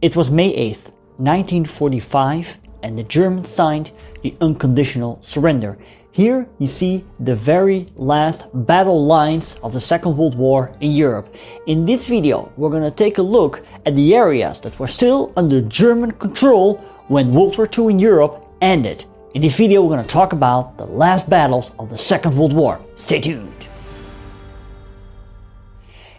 It was May 8th, 1945, and the Germans signed the unconditional surrender. Here you see the very last battle lines of the Second World War in Europe. In this video we're going to take a look at the areas that were still under German control when World War II in Europe ended. In this video we're going to talk about the last battles of the Second World War. Stay tuned!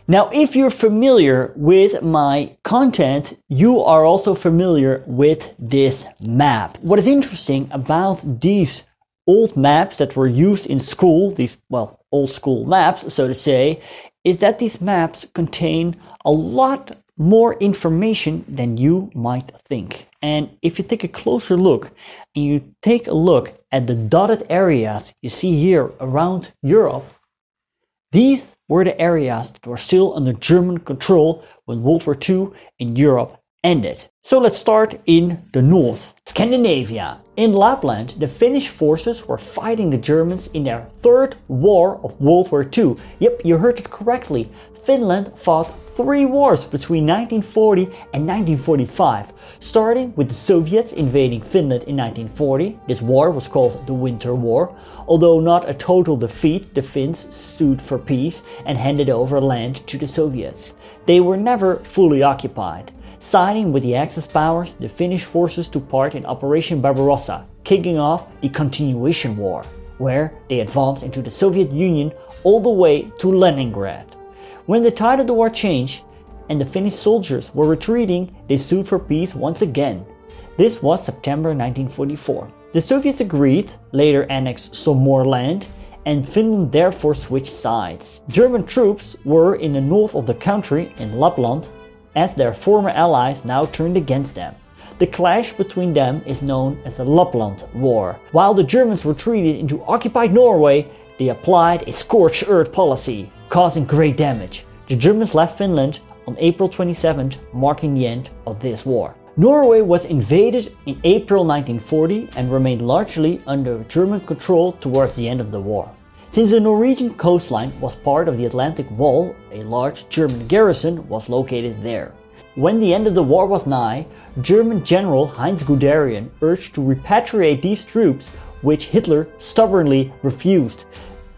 Now, if you're familiar with my content, you are also familiar with this map. What is interesting about these old maps that were used in school, these, well, old school maps, so to say, is that these maps contain a lot more information than you might think. And if you take a closer look and you take a look at the dotted areas you see here around Europe, these were the areas that were still under German control when World War II in Europe ended. So let's start in the north, Scandinavia. In Lapland, the Finnish forces were fighting the Germans in their third war of World War II. Yep, you heard it correctly. Finland fought 3 wars between 1940 and 1945, starting with the Soviets invading Finland in 1940. This war was called the Winter War. Although not a total defeat, the Finns sued for peace and handed over land to the Soviets. They were never fully occupied. Siding with the Axis powers, the Finnish forces took part in Operation Barbarossa, kicking off the Continuation War, where they advanced into the Soviet Union all the way to Leningrad. When the tide of the war changed and the Finnish soldiers were retreating, they sued for peace once again. This was September 1944. The Soviets agreed, later annexed some more land, and Finland therefore switched sides. German troops were in the north of the country, in Lapland, as their former allies now turned against them. The clash between them is known as the Lapland War. While the Germans retreated into occupied Norway, they applied a scorched earth policy, causing great damage. The Germans left Finland on April 27th, marking the end of this war. Norway was invaded in April 1940 and remained largely under German control towards the end of the war. Since the Norwegian coastline was part of the Atlantic Wall, a large German garrison was located there. When the end of the war was nigh, German General Heinz Guderian urged to repatriate these troops, which Hitler stubbornly refused.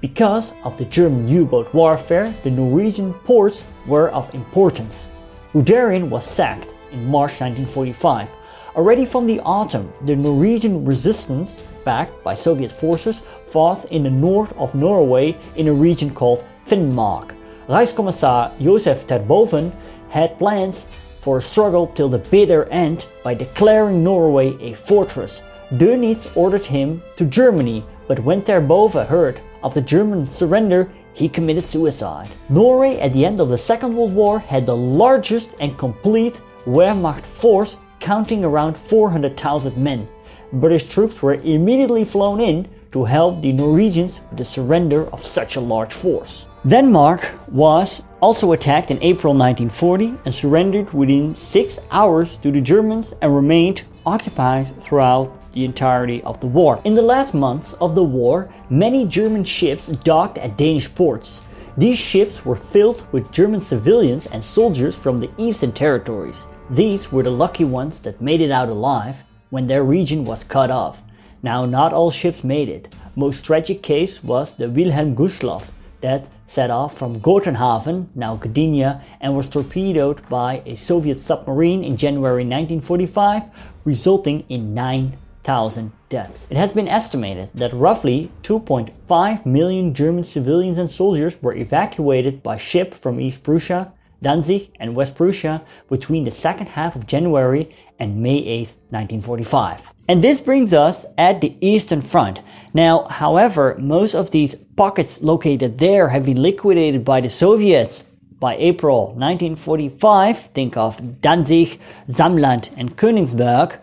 Because of the German U-boat warfare, the Norwegian ports were of importance. Guderian was sacked in March 1945. Already from the autumn, the Norwegian resistance, backed by Soviet forces, fought in the north of Norway in a region called Finnmark. Reichskommissar Josef Terboven had plans for a struggle till the bitter end by declaring Norway a fortress. Dönitz ordered him to Germany, but when Terboven heard of the German surrender, he committed suicide. Norway at the end of the Second World War had the largest and complete Wehrmacht force, counting around 400,000 men. British troops were immediately flown in to help the Norwegians with the surrender of such a large force. Denmark was also attacked in April 1940 and surrendered within 6 hours to the Germans and remained occupied throughout the entirety of the war. In the last months of the war, many German ships docked at Danish ports. These ships were filled with German civilians and soldiers from the Eastern territories. These were the lucky ones that made it out alive when their region was cut off. Now, not all ships made it. Most tragic case was the Wilhelm Gustloff that set off from Gotenhaven, now Gdynia, and was torpedoed by a Soviet submarine in January 1945, resulting in 9,000 deaths. It has been estimated that roughly 2.5 million German civilians and soldiers were evacuated by ship from East Prussia, Danzig and West Prussia between the second half of January and May 8, 1945. And this brings us at the Eastern Front. Now, however, most of these pockets located there have been liquidated by the Soviets. By April 1945, think of Danzig, Samland and Königsberg,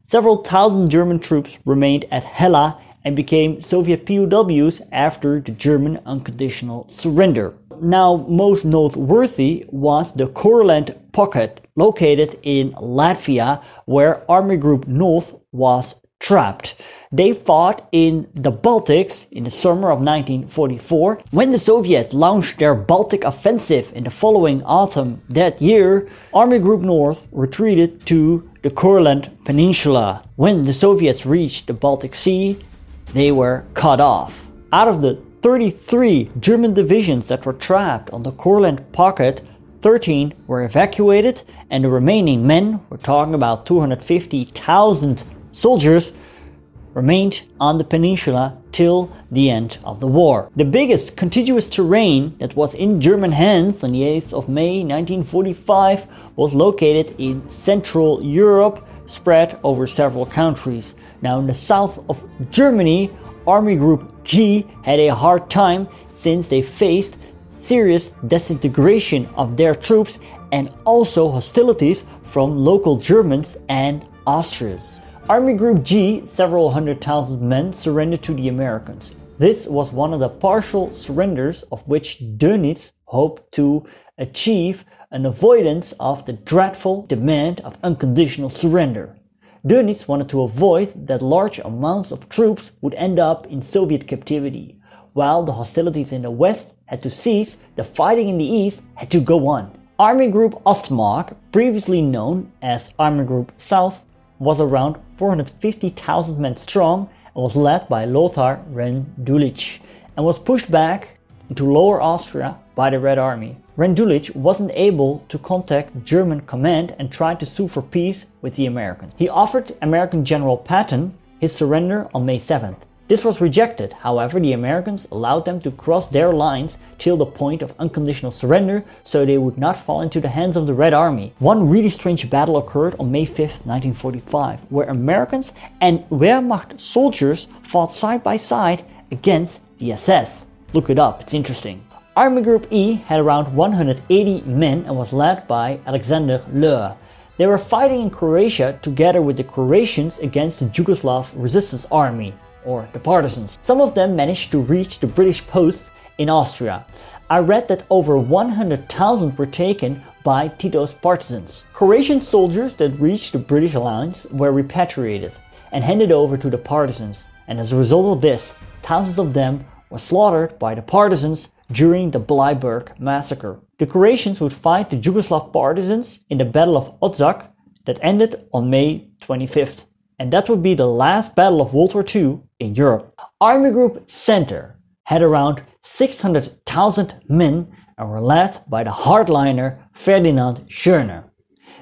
several thousand German troops remained at Hella and became Soviet POWs after the German unconditional surrender. Now, most noteworthy was the Courland pocket located in Latvia, where Army Group North was trapped. They fought in the Baltics in the summer of 1944. When the Soviets launched their Baltic offensive in the following autumn that year, Army Group North retreated to the Courland Peninsula. When the Soviets reached the Baltic Sea, they were cut off. Out of the 33 German divisions that were trapped on the Courland pocket, 13 were evacuated, and the remaining men, we're talking about 250,000 soldiers, remained on the peninsula till the end of the war. The biggest contiguous terrain that was in German hands on the 8th of May 1945 was located in Central Europe, spread over several countries. Now in the south of Germany, Army Group G had a hard time since they faced serious disintegration of their troops and also hostilities from local Germans and Austrians. Army Group G, several 100,000 men, surrendered to the Americans. This was one of the partial surrenders of which Dönitz hoped to achieve an avoidance of the dreadful demand of unconditional surrender. Dönitz wanted to avoid that large amounts of troops would end up in Soviet captivity. While the hostilities in the west had to cease, the fighting in the east had to go on. Army Group Ostmark, previously known as Army Group South, was around 450,000 men strong and was led by Lothar Rendulic and was pushed back into Lower Austria by the Red Army. Rendulic wasn't able to contact German command and tried to sue for peace with the Americans. He offered American General Patton his surrender on May 7th. This was rejected. However, the Americans allowed them to cross their lines till the point of unconditional surrender so they would not fall into the hands of the Red Army. One really strange battle occurred on May 5th, 1945, where Americans and Wehrmacht soldiers fought side by side against the SS. Look it up, it's interesting. Army Group E had around 180 men and was led by Alexander Löhr. They were fighting in Croatia together with the Croatians against the Yugoslav Resistance Army, or the partisans. Some of them managed to reach the British posts in Austria. I read that over 100,000 were taken by Tito's partisans. Croatian soldiers that reached the British lines were repatriated and handed over to the partisans, and as a result of this, thousands of them were slaughtered by the partisans during the Bleiburg massacre. The Croatians would fight the Yugoslav partisans in the Battle of Odzak that ended on May 25th. And that would be the last battle of World War II in Europe. Army Group Center had around 600,000 men and were led by the hardliner Ferdinand Schörner.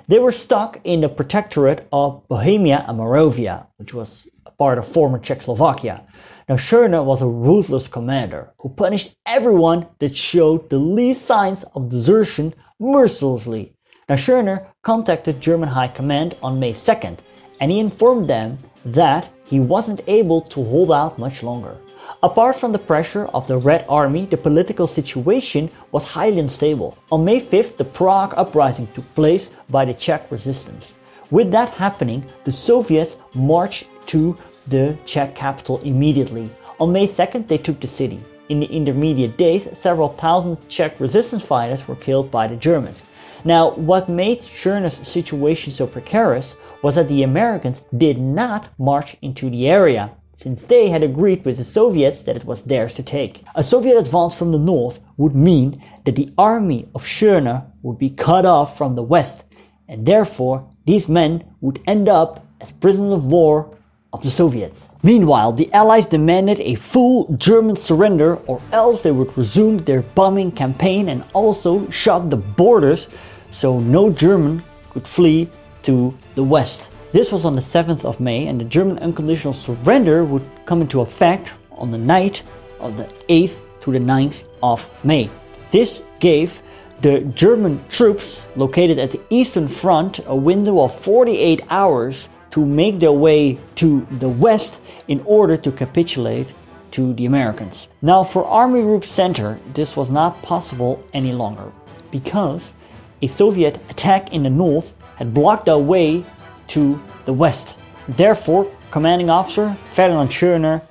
They were stuck in the protectorate of Bohemia and Moravia, which was a part of former Czechoslovakia. Now Schörner was a ruthless commander who punished everyone that showed the least signs of desertion mercilessly. Now Schörner contacted German High Command on May 2nd, and he informed them that he wasn't able to hold out much longer. Apart from the pressure of the Red Army, the political situation was highly unstable. On May 5th, the Prague uprising took place by the Czech resistance. With that happening, the Soviets marched to the Czech capital immediately. On May 2nd, they took the city. In the intermediate days, several thousand Czech resistance fighters were killed by the Germans. Now, what made Schörner's situation so precarious was that the Americans did not march into the area, since they had agreed with the Soviets that it was theirs to take. A Soviet advance from the north would mean that the army of Schörner would be cut off from the west, and therefore these men would end up as prisoners of war of the Soviets. Meanwhile, the Allies demanded a full German surrender, or else they would resume their bombing campaign and also shut the borders so no German could flee to the west. This was on the 7th of May, and the German unconditional surrender would come into effect on the night of the 8th to the 9th of May. This gave the German troops located at the Eastern Front a window of 48 hours to make their way to the west in order to capitulate to the Americans. Now, for Army Group Center, this was not possible any longer because a Soviet attack in the north had blocked their way to the west. Therefore, commanding officer Ferdinand Schörner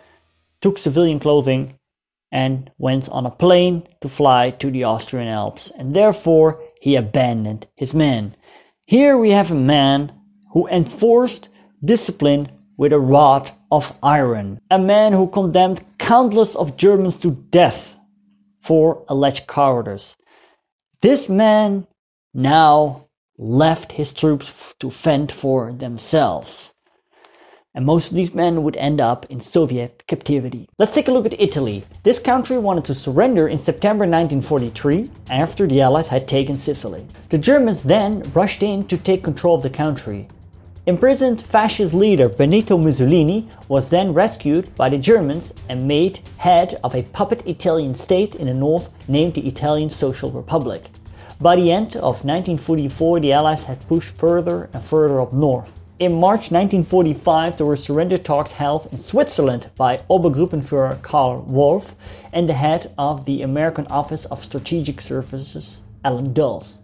took civilian clothing and went on a plane to fly to the Austrian Alps, and therefore he abandoned his men. Here we have a man who enforced discipline with a rod of iron. A man who condemned countless of Germans to death for alleged cowardice. This man now left his troops to fend for themselves. And most of these men would end up in Soviet captivity. Let's take a look at Italy. This country wanted to surrender in September 1943 after the Allies had taken Sicily. The Germans then rushed in to take control of the country. Imprisoned fascist leader Benito Mussolini was then rescued by the Germans and made head of a puppet Italian state in the north named the Italian Social Republic. By the end of 1944, the Allies had pushed further and further up north. In March 1945, there were surrender talks held in Switzerland by Obergruppenführer Karl Wolff and the head of the American Office of Strategic Services, Alan Dulles.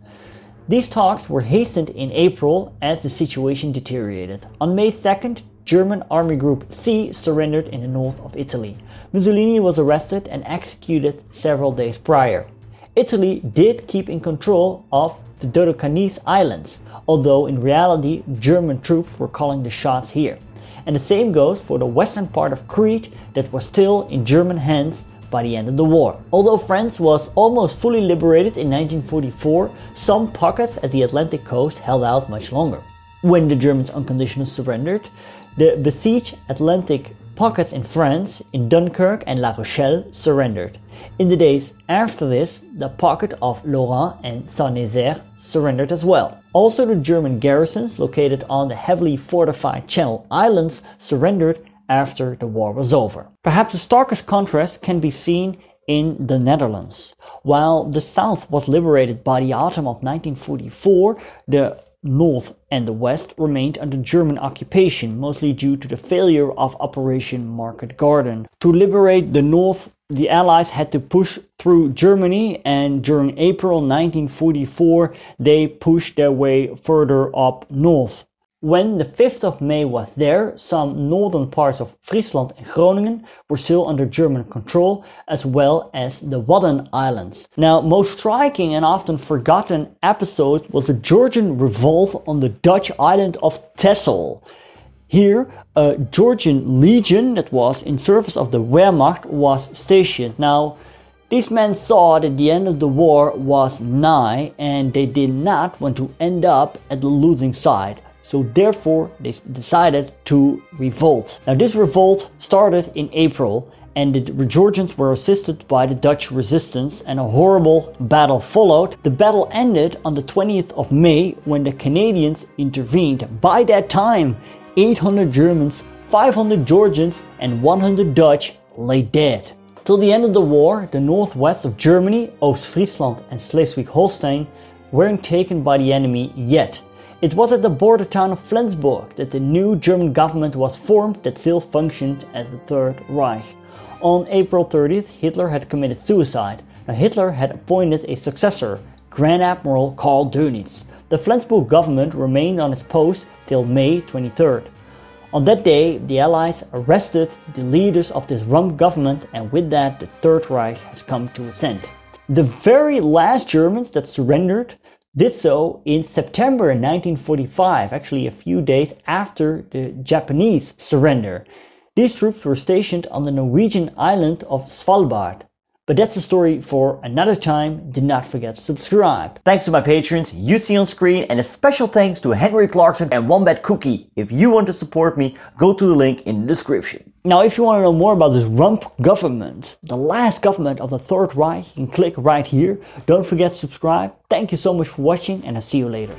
These talks were hastened in April as the situation deteriorated. On May 2nd, German Army Group C surrendered in the north of Italy. Mussolini was arrested and executed several days prior. Italy did keep in control of the Dodecanese Islands, although in reality German troops were calling the shots here. And the same goes for the western part of Crete that was still in German hands by the end of the war. Although France was almost fully liberated in 1944, some pockets at the Atlantic coast held out much longer. When the Germans unconditionally surrendered, the besieged Atlantic pockets in France, in Dunkirk and La Rochelle, surrendered. In the days after this, the pocket of Lorient and Saint-Nazaire surrendered as well. Also, the German garrisons located on the heavily fortified Channel Islands surrendered after the war was over. Perhaps the starkest contrast can be seen in the Netherlands. While the south was liberated by the autumn of 1944, the north and the west remained under German occupation, mostly due to the failure of Operation Market Garden. To liberate the north, the Allies had to push through Germany, and during April 1944 they pushed their way further up north. When the 5th of May was there, some northern parts of Friesland and Groningen were still under German control, as well as the Wadden Islands. Now, most striking and often forgotten episode was the Georgian Revolt on the Dutch island of Texel. Here, a Georgian legion that was in service of the Wehrmacht was stationed. Now, these men saw that the end of the war was nigh, and they did not want to end up at the losing side. So therefore, they decided to revolt. Now, this revolt started in April, and the Georgians were assisted by the Dutch resistance, and a horrible battle followed. The battle ended on the 20th of May when the Canadians intervened. By that time, 800 Germans, 500 Georgians, and 100 Dutch lay dead. Till the end of the war, the northwest of Germany, Oost-Friesland and Schleswig-Holstein weren't taken by the enemy yet. It was at the border town of Flensburg that the new German government was formed that still functioned as the Third Reich. On April 30th, Hitler had committed suicide. Now, Hitler had appointed a successor, Grand Admiral Karl Dönitz. The Flensburg government remained on its post till May 23rd. On that day, the Allies arrested the leaders of this rump government, and with that, the Third Reich has come to its end. The very last Germans that surrendered did so in September 1945, actually a few days after the Japanese surrender. These troops were stationed on the Norwegian island of Svalbard. But that's a story for another time. Do not forget to subscribe. Thanks to my patrons you see on screen, and a special thanks to Henry Clarkson and Wombat Cookie. If you want to support me, go to the link in the description. Now, if you want to know more about this rump government, the last government of the Third Reich, you can click right here. Don't forget to subscribe. Thank you so much for watching, and I'll see you later.